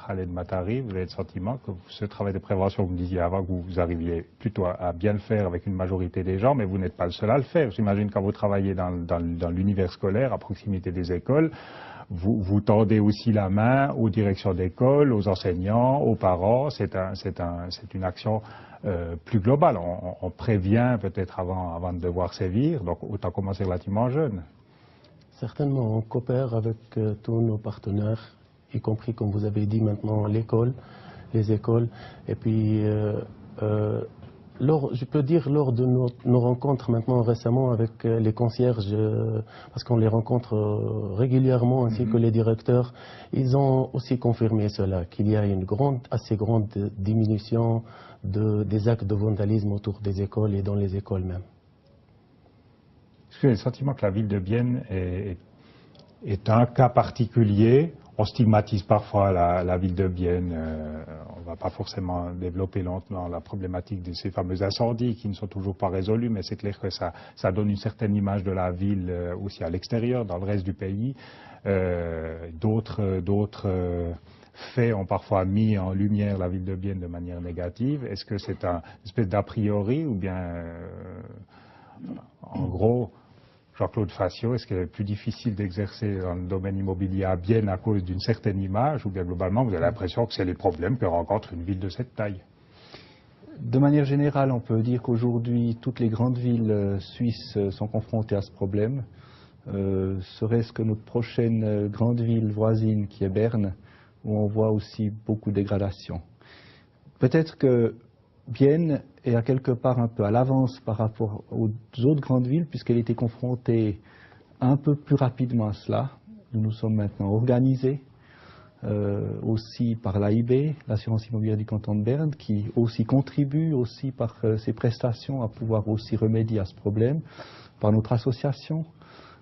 Khaled Matari, vous avez le sentiment que ce travail de prévention, vous me disiez avant que vous arriviez plutôt à bien le faire avec une majorité des gens, mais vous n'êtes pas le seul à le faire. J'imagine quand vous travaillez dans l'univers scolaire, à proximité des écoles, vous tendez aussi la main aux directions d'école, aux enseignants, aux parents. C'est une action plus globale. On prévient peut-être avant de devoir sévir, donc autant commencer relativement jeune. Certainement, on coopère avec tous nos partenaires, y compris, comme vous avez dit maintenant, les écoles. Et puis, je peux dire lors de nos rencontres maintenant récemment avec les concierges, parce qu'on les rencontre régulièrement, ainsi que les directeurs, ils ont aussi confirmé cela, qu'il y a une assez grande diminution des actes de vandalisme autour des écoles et dans les écoles même. Est-ce que vous avez le sentiment que la ville de Bienne est un cas particulier? On stigmatise parfois la ville de Bienne. On ne va pas forcément développer longtemps la problématique de ces fameux incendies qui ne sont toujours pas résolus, mais c'est clair que ça donne une certaine image de la ville aussi à l'extérieur, dans le reste du pays. D'autres faits ont parfois mis en lumière la ville de Bienne de manière négative. Est-ce que c'est une espèce d'a priori ou bien, en gros, Jean-Claude Facio, est-ce qu'il est plus difficile d'exercer dans le domaine immobilier à Bienne à cause d'une certaine image ou bien globalement vous avez l'impression que c'est les problèmes que rencontre une ville de cette taille? De manière générale, on peut dire qu'aujourd'hui, toutes les grandes villes suisses sont confrontées à ce problème. Serait-ce que notre prochaine grande ville voisine, qui est Berne, où on voit aussi beaucoup de dégradation. Peut-être que Bienne est à quelque part un peu à l'avance par rapport aux autres grandes villes, puisqu'elle était confrontée un peu plus rapidement à cela. Nous nous sommes maintenant organisés, aussi par l'AIB, l'assurance immobilière du canton de Berne, qui aussi contribue aussi par ses prestations à pouvoir aussi remédier à ce problème, par notre association,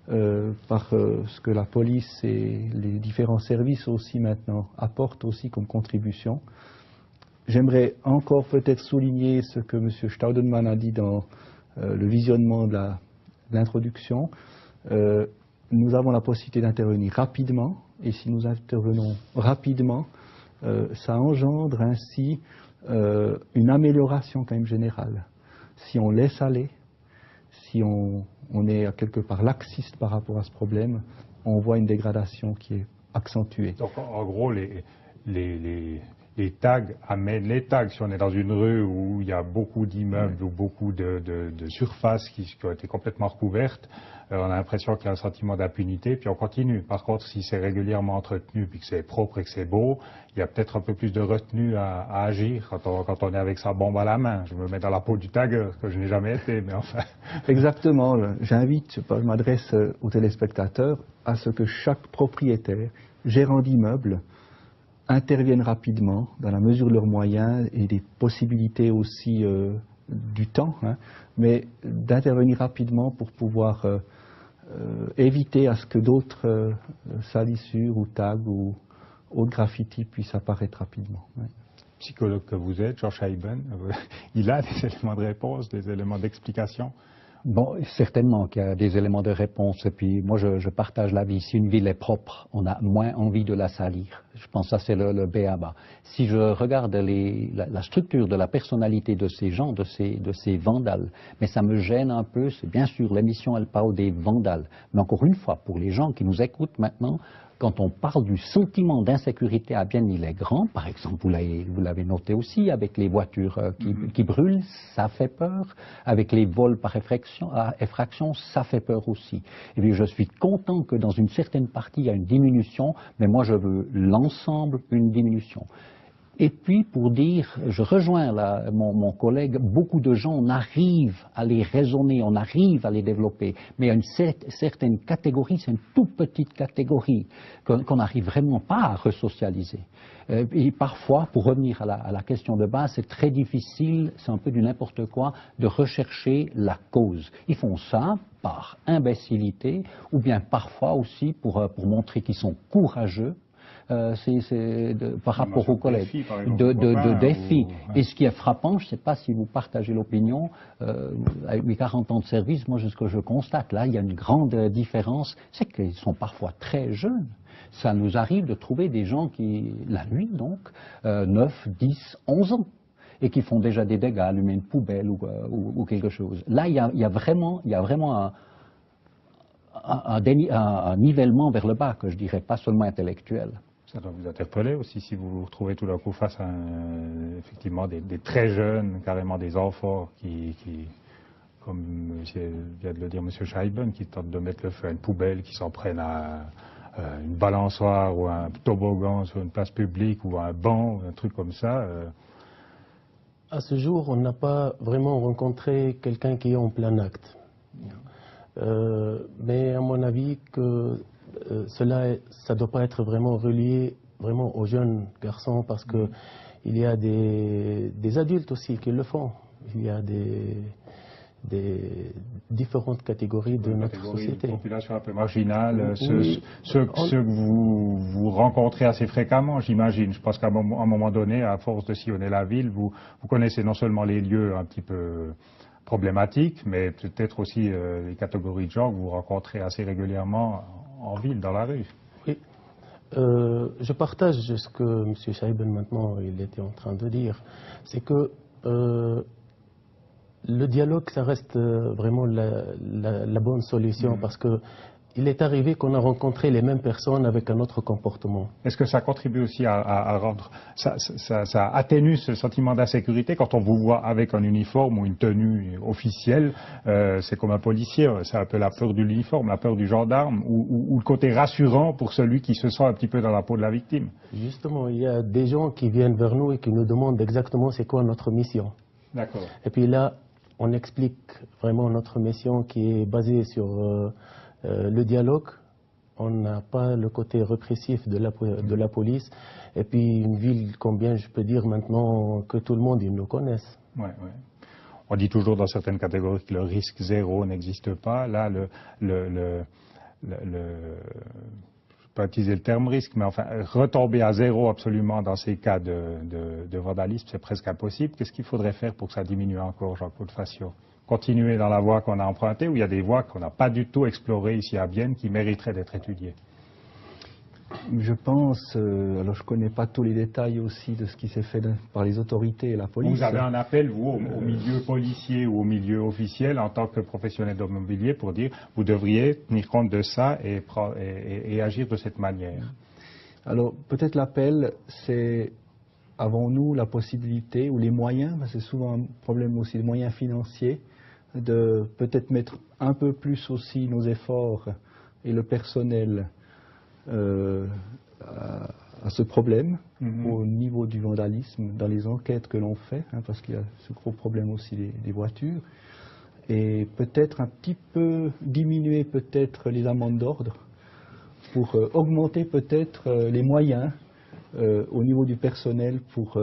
par ce que la police et les différents services aussi maintenant apportent aussi comme contribution. J'aimerais encore peut-être souligner ce que M. Staudenmann a dit dans le visionnement de l'introduction. Nous avons la possibilité d'intervenir rapidement, et si nous intervenons rapidement, ça engendre ainsi une amélioration quand même générale. Si on laisse aller, si on est quelque part laxiste par rapport à ce problème, on voit une dégradation qui est accentuée. Donc en gros, les tags amènent les tags. Si on est dans une rue où il y a beaucoup d'immeubles ou beaucoup de surfaces qui ont été complètement recouvertes, on a l'impression qu'il y a un sentiment d'impunité, puis on continue. Par contre, si c'est régulièrement entretenu, puis que c'est propre et que c'est beau, il y a peut-être un peu plus de retenue à agir quand on est avec sa bombe à la main. Je me mets dans la peau du tagueur, ce que je n'ai jamais été, mais enfin... Exactement. J'invite, je m'adresse aux téléspectateurs, à ce que chaque propriétaire, gérant d'immeuble, interviennent rapidement, dans la mesure de leurs moyens et des possibilités aussi du temps, mais d'intervenir rapidement pour pouvoir éviter à ce que d'autres salissures ou tags ou autres graffitis puissent apparaître rapidement. Psychologue que vous êtes, Georges Scheiben, il a des éléments de réponse, des éléments d'explication? Bon, certainement qu'il y a des éléments de réponse. Et puis moi, je partage l'avis. Si une ville est propre, on a moins envie de la salir. Je pense que ça, c'est le b.a.-ba. Si je regarde la structure de la personnalité de ces gens, de ces vandales, mais ça me gêne un peu. C'est bien sûr, l'émission, elle parle des vandales. Mais encore une fois, pour les gens qui nous écoutent maintenant, quand on parle du sentiment d'insécurité à Bienne, il est grand. Par exemple, vous l'avez noté aussi, avec les voitures qui brûlent, ça fait peur. Avec les vols par effraction, ça fait peur aussi. Et puis je suis content que dans une certaine partie, il y a une diminution, mais moi je veux l'ensemble, une diminution. Et puis, pour dire, je rejoins mon collègue, beaucoup de gens, on arrive à les raisonner, on arrive à les développer, mais il y a une certaine catégorie, c'est une toute petite catégorie, qu'on n'arrive vraiment pas à resocialiser. Et parfois, pour revenir à la question de base, c'est très difficile, c'est un peu du n'importe quoi, de rechercher la cause. Ils font ça par imbécilité, ou bien parfois aussi pour montrer qu'ils sont courageux. par rapport aux collègues. De défis. Et ce qui est frappant, je ne sais pas si vous partagez l'opinion, avec mes 40 ans de service, moi, ce que je constate, là, il y a une grande différence, c'est qu'ils sont parfois très jeunes. Ça nous arrive de trouver des gens qui, la nuit donc, 9, 10, 11 ans, et qui font déjà des dégâts, allumer une poubelle ou quelque chose. Là, il y a vraiment un nivellement vers le bas, que je dirais, pas seulement intellectuel. Ça doit vous interpeller aussi si vous vous retrouvez tout d'un coup face à effectivement des très jeunes, carrément des enfants qui comme vient de le dire M. Scheiben, qui tentent de mettre le feu à une poubelle, qui s'en prennent à une balançoire ou un toboggan sur une place publique ou un banc, un truc comme ça. À ce jour, on n'a pas vraiment rencontré quelqu'un qui est en plein acte. Mais à mon avis, que ça ne doit pas être vraiment relié vraiment aux jeunes garçons, parce que il y a des adultes aussi qui le font. Il y a des différentes catégories de notre société. Une population un peu marginale, ceux que vous rencontrez assez fréquemment, j'imagine. Je pense qu'à un moment donné, à force de sillonner la ville, vous connaissez non seulement les lieux un petit peu problématiques, mais peut-être aussi les catégories de gens que vous rencontrez assez régulièrement en ville, dans la rue. Oui. Je partage ce que M. Scheiben maintenant il était en train de dire. C'est que le dialogue, ça reste vraiment la bonne solution, parce que il est arrivé qu'on a rencontré les mêmes personnes avec un autre comportement. Est-ce que ça contribue aussi à rendre... Ça atténue ce sentiment d'insécurité quand on vous voit avec un uniforme ou une tenue officielle? C'est comme un policier, c'est un peu la peur de l'uniforme, la peur du gendarme, ou le côté rassurant pour celui qui se sent un petit peu dans la peau de la victime? Justement, il y a des gens qui viennent vers nous et qui nous demandent exactement c'est quoi notre mission. D'accord. Et puis là, on explique vraiment notre mission qui est basée sur le dialogue. On n'a pas le côté répressif de la police. Et puis une ville, combien je peux dire maintenant que tout le monde, ils nous connaissent. Ouais. On dit toujours dans certaines catégories que le risque zéro n'existe pas. Là, je peux utiliser le terme risque, mais enfin, retomber à zéro absolument dans ces cas de vandalisme, c'est presque impossible. Qu'est-ce qu'il faudrait faire pour que ça diminue encore, Jean-Claude Fassiot? Continuer dans la voie qu'on a empruntée, ou il y a des voies qu'on n'a pas du tout explorées ici à Bienne qui mériteraient d'être étudiées? Je pense, alors je ne connais pas tous les détails aussi de ce qui s'est fait par les autorités et la police. Vous avez un appel, vous, au milieu policier ou au milieu officiel, en tant que professionnel de l'immobilier, pour dire vous devriez tenir compte de ça et agir de cette manière? Alors, peut-être l'appel, c'est, avons-nous la possibilité ou les moyens, parce que c'est souvent un problème aussi de moyens financiers, de peut-être mettre un peu plus aussi nos efforts et le personnel à ce problème au niveau du vandalisme dans les enquêtes que l'on fait, parce qu'il y a ce gros problème aussi des voitures, et peut-être un petit peu diminuer peut-être les amendes d'ordre pour augmenter peut-être les moyens au niveau du personnel pour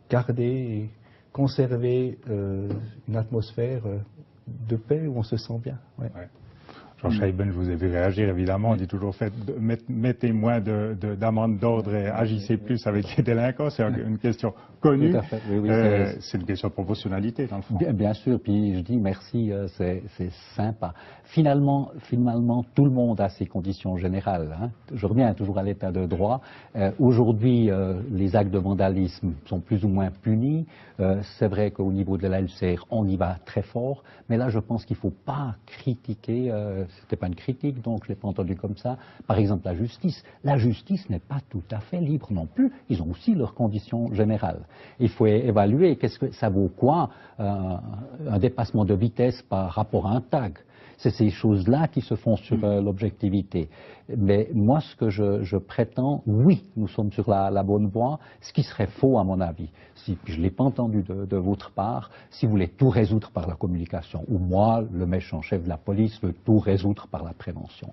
garder et conserver une atmosphère de paix où on se sent bien. Ouais. Jean Scheiben, je vous ai vu réagir, évidemment. On dit toujours mettez moins d'amendes d'ordre et agissez plus avec les délinquants. C'est une question connue. Tout à fait. Oui, c'est une question de proportionnalité, dans le fond. Bien sûr, puis je dis merci, c'est sympa. Finalement, tout le monde a ses conditions générales. Je reviens toujours à l'état de droit. Aujourd'hui, les actes de vandalisme sont plus ou moins punis. C'est vrai qu'au niveau de la LCR, on y va très fort. Mais là, je pense qu'il ne faut pas critiquer. C'était pas une critique, donc je l'ai pas entendu comme ça. Par exemple, la justice. La justice n'est pas tout à fait libre non plus. Ils ont aussi leurs conditions générales. Il faut évaluer qu'est-ce que ça vaut quoi un dépassement de vitesse par rapport à un tag. C'est ces choses-là qui se font sur l'objectivité. Mais moi, ce que je prétends, oui, nous sommes sur la bonne voie, ce qui serait faux à mon avis. Si je ne l'ai pas entendu de votre part, si vous voulez tout résoudre par la communication, ou moi, le méchant chef de la police, veut tout résoudre par la prévention.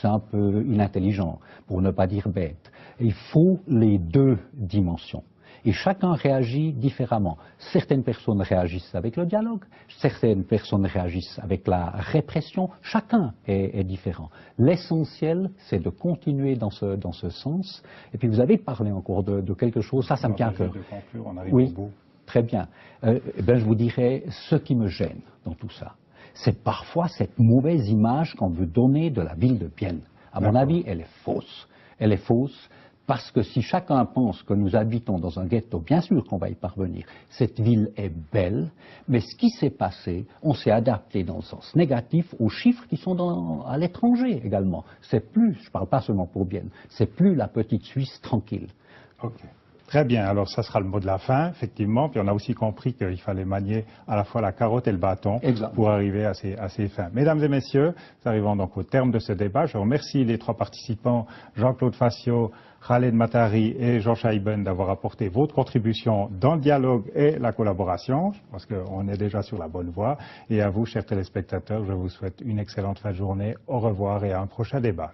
C'est un peu inintelligent, pour ne pas dire bête. Il faut les deux dimensions. Et chacun réagit différemment. Certaines personnes réagissent avec le dialogue, certaines personnes réagissent avec la répression. Chacun est différent. L'essentiel, c'est de continuer dans ce sens. Et puis vous avez parlé encore de quelque chose, ça me tient à cœur. On arrive Oui, au bout. très bien. Je vous dirais, ce qui me gêne dans tout ça, c'est parfois cette mauvaise image qu'on veut donner de la ville de Bienne. À mon avis, elle est fausse. Elle est fausse parce que si chacun pense que nous habitons dans un ghetto, bien sûr qu'on va y parvenir. Cette ville est belle, mais ce qui s'est passé, on s'est adapté dans le sens négatif aux chiffres qui sont à l'étranger également. C'est plus, je ne parle pas seulement pour Bienne, c'est plus la petite Suisse tranquille. Ok. Très bien, alors ça sera le mot de la fin, effectivement. Puis on a aussi compris qu'il fallait manier à la fois la carotte et le bâton pour arriver à ces fins. Mesdames et messieurs, nous arrivons donc au terme de ce débat. Je remercie les trois participants, Jean-Claude Facio, Khaled Matari et Jean Scheiben, d'avoir apporté votre contribution dans le dialogue et la collaboration. Je pense qu'on est déjà sur la bonne voie. Et à vous, chers téléspectateurs, je vous souhaite une excellente fin de journée. Au revoir et à un prochain débat.